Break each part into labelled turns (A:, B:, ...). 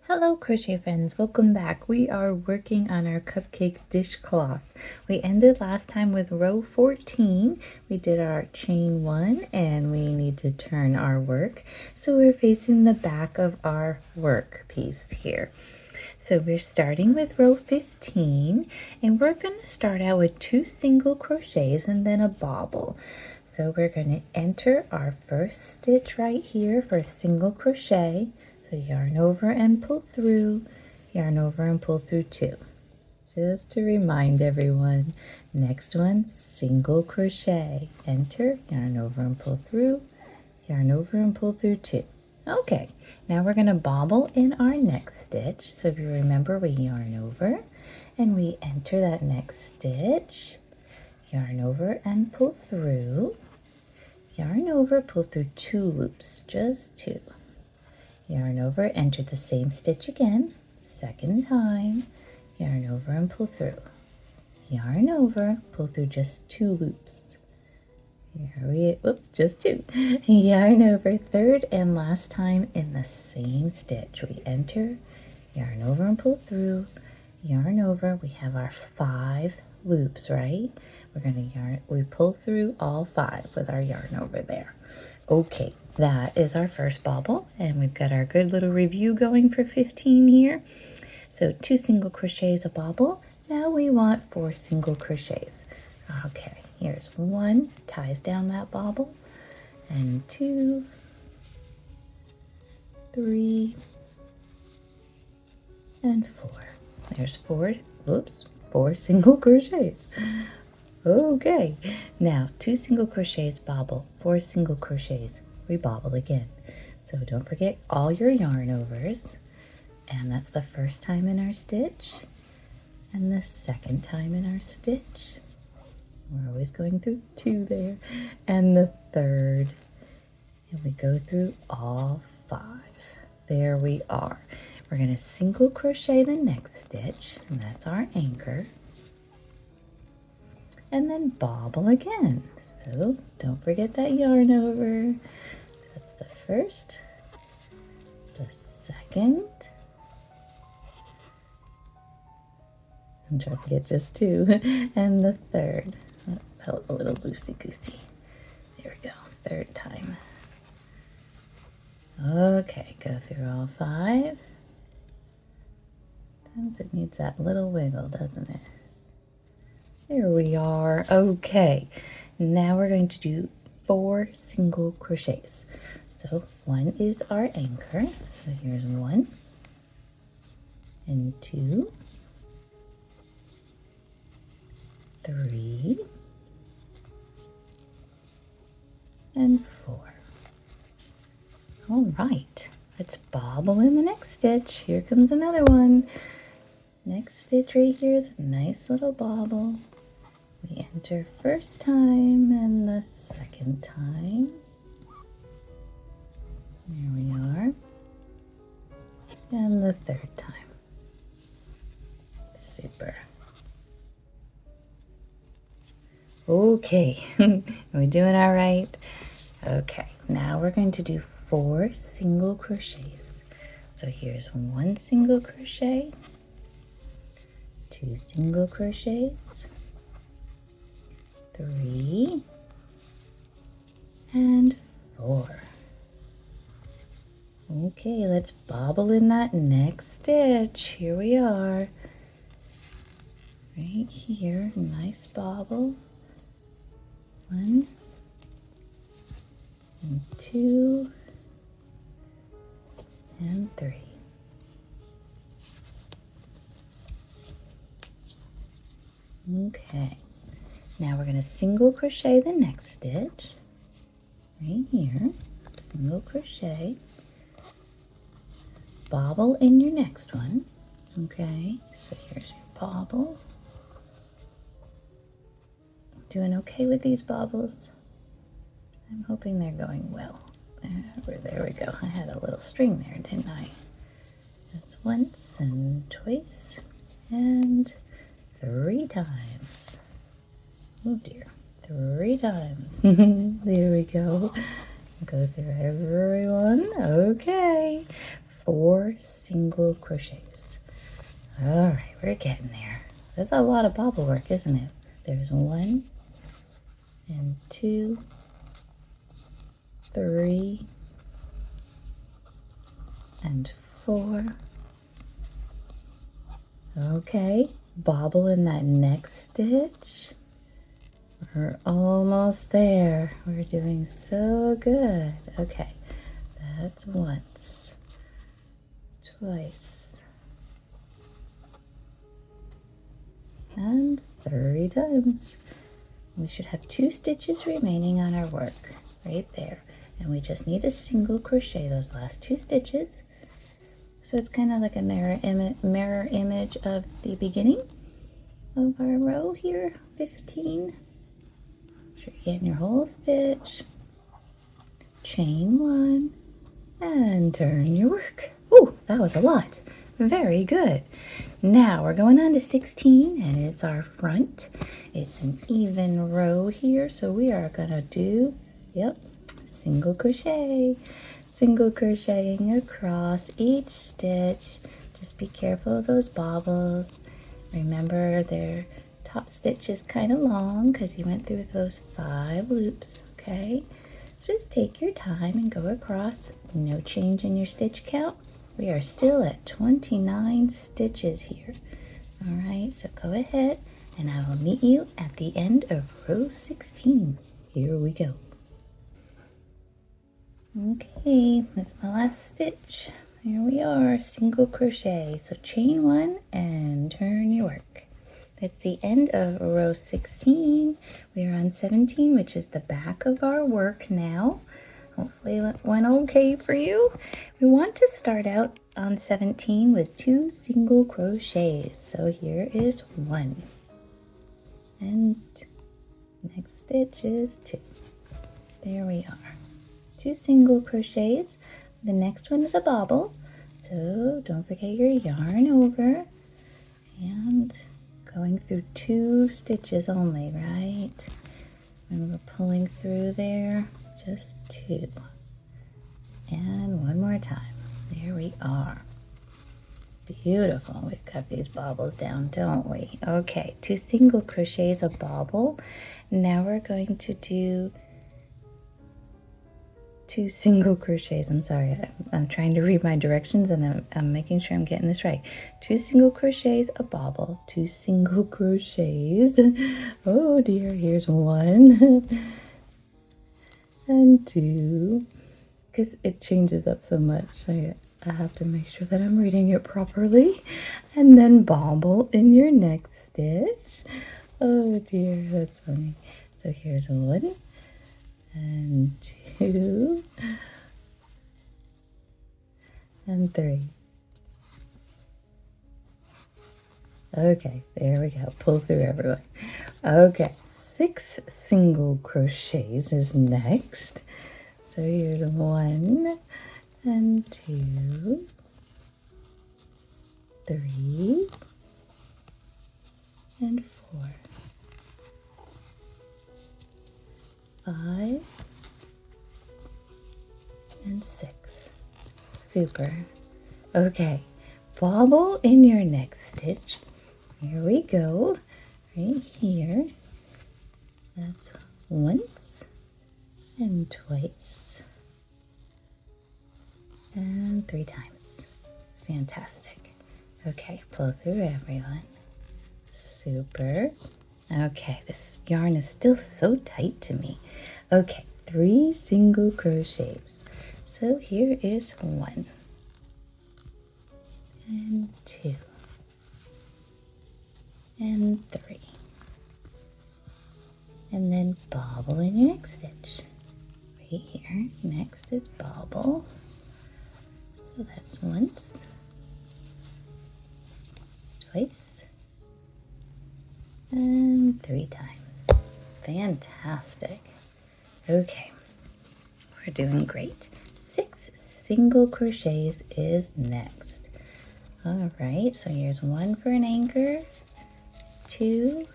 A: Hello crochet friends, welcome back. We are working on our cupcake dishcloth. We ended last time with row 14. We did our chain 1 and we need to turn our work. So we're facing the back of our work piece here. So we're starting with row 15 and we're going to start out with 2 single crochets and then a bobble. So we're going to enter our first stitch right here for a single crochet. So yarn over and pull through, yarn over and pull through 2. Just to remind everyone. Next one, single crochet. Enter, yarn over and pull through, yarn over and pull through 2. Okay, now we're going to bobble in our next stitch. So if you remember, we yarn over and we enter that next stitch, yarn over and pull through, yarn over, pull through 2 loops, just 2. Yarn over, enter the same stitch again, second time, yarn over and pull through. Yarn over, pull through just 2 loops. Just 2. Yarn over, third and last time in the same stitch. We enter, yarn over and pull through, yarn over. We have our 5 loops, right? We're going to we pull through all 5 with our yarn over there. Okay, that is our first bobble, and we've got our good little review going for 15 here. So 2 single crochets, a bobble. Now we want 4 single crochets. Okay, here's 1, ties down that bobble, and 2, 3, and 4. There's 4 single crochets. Okay, now 2 single crochets, bobble, 4 single crochets, we bobble again. So don't forget all your yarn overs, and that's the first time in our stitch and the second time in our stitch. We're always going through 2 there, and the third, and we go through all 5. There we are. We're going to single crochet the next stitch, and that's our anchor. And then bobble again. So don't forget that yarn over. That's the first, the second. I'm trying to get just 2. And the third. Oh, felt a little loosey-goosey. There we go, third time. Okay, go through all 5. Sometimes it needs that little wiggle, doesn't it? There we are. Okay, now we're going to do 4 single crochets. So 1 is our anchor. So here's 1 and 2, 3, and 4. All right, let's bobble in the next stitch. Here comes another one. Next stitch right here is a nice little bobble. We enter first time and the second time. There we are. And the third time. Super. Okay, are we doing all right? Okay, now we're going to do 4 single crochets. So here's 1 single crochet, 2 single crochets, 3, and 4. Okay, let's bobble in that next stitch. Here we are. Right here, nice bobble. 1 and 2 and 3. Okay. Now we're going to single crochet the next stitch, right here, single crochet, bobble in your next one, okay, so here's your bobble. Doing okay with these bobbles? I'm hoping they're going well. There we go, I had a little string there, didn't I? That's once and twice and 3 times. Oh dear, 3 times. There we go. Go through everyone. Okay. 4 single crochets. All right, we're getting there. That's a lot of bobble work, isn't it? There's 1 and 2, 3 and 4. Okay, bobble in that next stitch. We're almost there. We're doing so good. Okay, that's once, twice, and 3 times. We should have 2 stitches remaining on our work right there. And we just need to single crochet those last 2 stitches. So it's kind of like a mirror image of the beginning of our row here, 15. Make sure you're getting your whole stitch. Chain 1 and turn your work. Oh, that was a lot. Very good. Now we're going on to 16 and it's our front. It's an even row here, so we are gonna do, single crochet. Single crocheting across each stitch. Just be careful of those bobbles. Remember their top stitch is kind of long because you went through those 5 loops, okay? So just take your time and go across. No change in your stitch count. We are still at 29 stitches here. All right, so go ahead and I will meet you at the end of row 16. Here we go. Okay, that's my last stitch. Here we are, single crochet. So chain 1 and turn your work. That's the end of row 16. We are on 17, which is the back of our work now. Hopefully it went okay for you. We want to start out on 17 with 2 single crochets. So here is 1. And next stitch is 2. There we are. 2 single crochets. The next one is a bobble, so don't forget your yarn over and going through 2 stitches only, right? When we're pulling through there, just 2. And one more time. There we are. Beautiful. We've got these bobbles down, don't we? Okay, 2 single crochets, a bobble. Now we're going to do 2 single crochets. I'm sorry, I'm trying to read my directions and I'm making sure I'm getting this right. 2 single crochets, a bobble, 2 single crochets. Oh dear, here's 1 and 2, because it changes up so much. I have to make sure that I'm reading it properly. And then bobble in your next stitch. Oh dear, that's funny. So here's 1 and 2 and 3. Okay, there we go. Pull through, everyone. Okay, 6 single crochets is next. So here's 1 and 2, 3 and 4. 5 and 6. Super. Okay, bobble in your next stitch. Here we go. Right here. That's once and twice and 3 times. Fantastic. Okay, pull through, everyone. Super. Okay, this yarn is still so tight to me. Okay, 3 single crochets. So here is 1 and 2 and 3. And then bobble in your next stitch. Right here, next is bobble. So that's once, twice, and 3 times. Fantastic. Okay, we're doing great. 6 single crochets is next. All right, so here's 1 for an anchor, 2,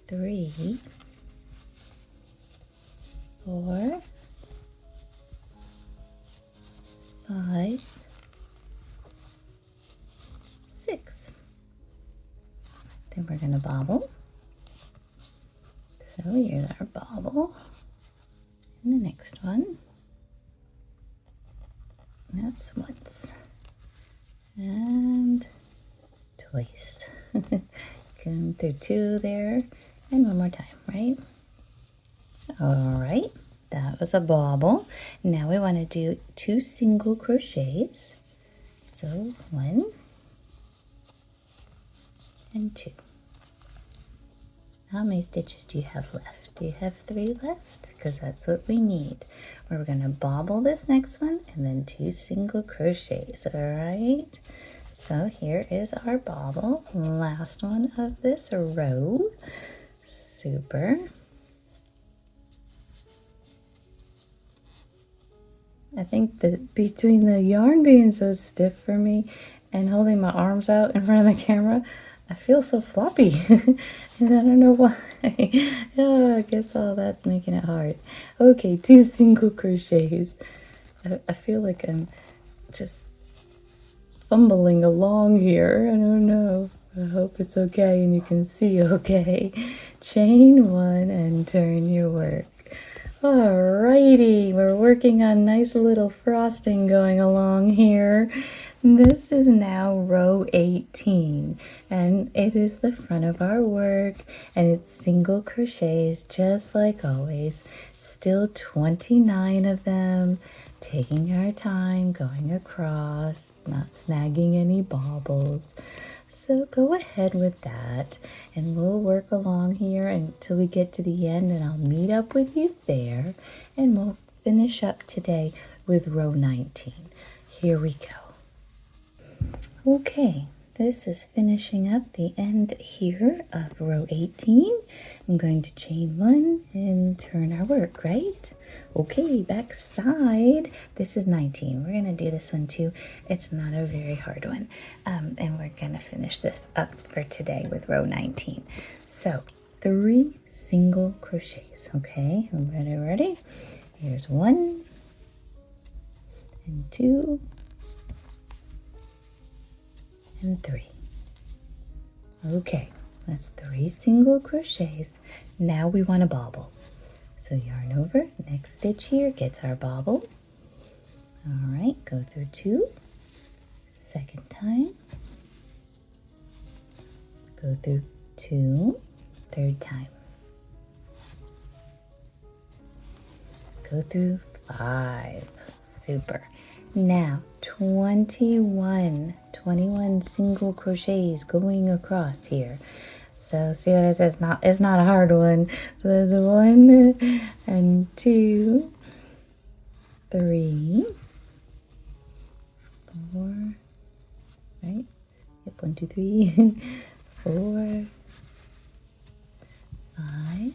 A: 3, 4, want to bobble. So here's our bobble. And the next one. That's once. And twice. Come through two there. And one more time, right? All right. That was a bobble. Now we want to do 2 single crochets. So 1 and 2. How many stitches do you have left? Do you have 3 left? Because that's what we need. We're going to bobble this next one and then 2 single crochets. All right. So here is our bobble. Last one of this row. Super. I think that between the yarn being so stiff for me and holding my arms out in front of the camera, I feel so floppy. And I don't know why. Oh, I guess all that's making it hard. Okay, 2 single crochets. I feel like I'm just fumbling along here. I don't know. I hope it's okay and you can see okay. Chain 1 and turn your work. Alrighty, we're working on nice little frosting going along here. This is now row 18 and it is the front of our work and it's single crochets just like always. Still 29 of them, taking our time, going across, not snagging any bobbles. So go ahead with that and we'll work along here until we get to the end and I'll meet up with you there and we'll finish up today with row 19. Here we go. Okay, this is finishing up the end here of row 18. I'm going to chain 1 and turn our work, right? Okay, back side. This is 19. We're going to do this one too. It's not a very hard one. And we're going to finish this up for today with row 19. So 3 single crochets, okay? Ready? Here's 1 and 2 and 3. Okay, that's 3 single crochets. Now we want to bobble. So yarn over, next stitch here gets our bobble. All right, go through 2, second time, go through 2, third time, go through 5, super. Now 21 single crochets going across here. So see what it says? It's not a hard one. So there's 1 and 2, 3, 4, right? Yep, 1, 2, 3, 4, 5,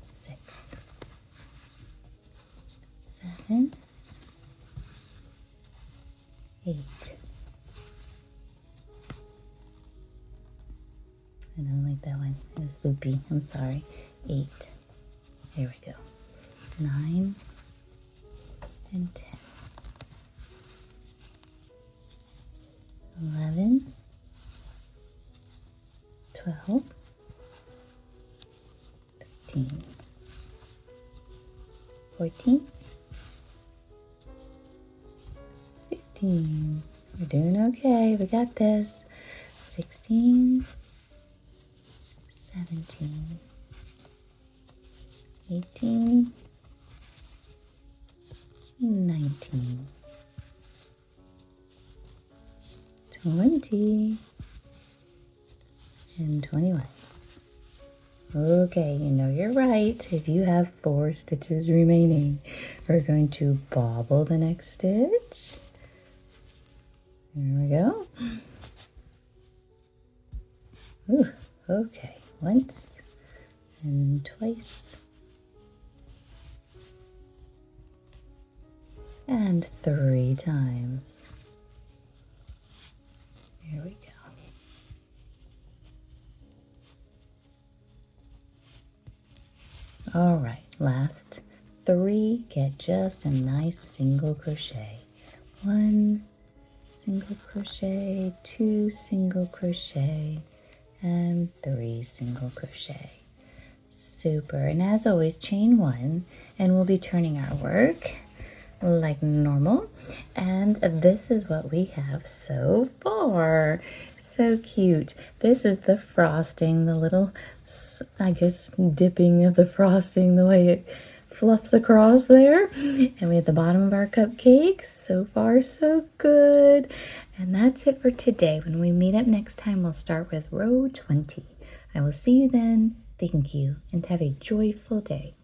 A: 6, 7, 8. I don't like that one. It was loopy. I'm sorry. 8. There we go. 9 and 10. 11, 12, 13, 14, 15. We're doing okay. We got this. 16, 17, 18, 19, 20, and 21. Okay, you know you're right. If you have 4 stitches remaining, we're going to bobble the next stitch. There we go. Ooh, okay. Once and twice and 3 times. Here we go. All right, last 3 get just a nice single crochet. 1 single crochet, 2 single crochet, and 3 single crochet. Super. And as always, chain 1, and we'll be turning our work like normal. And this is what we have so far. So cute. This is the frosting, the little, I guess, dipping of the frosting, the way it fluffs across there. And we have the bottom of our cupcake. So far, so good. And that's it for today. When we meet up next time, we'll start with row 20. I will see you then. Thank you, and have a joyful day.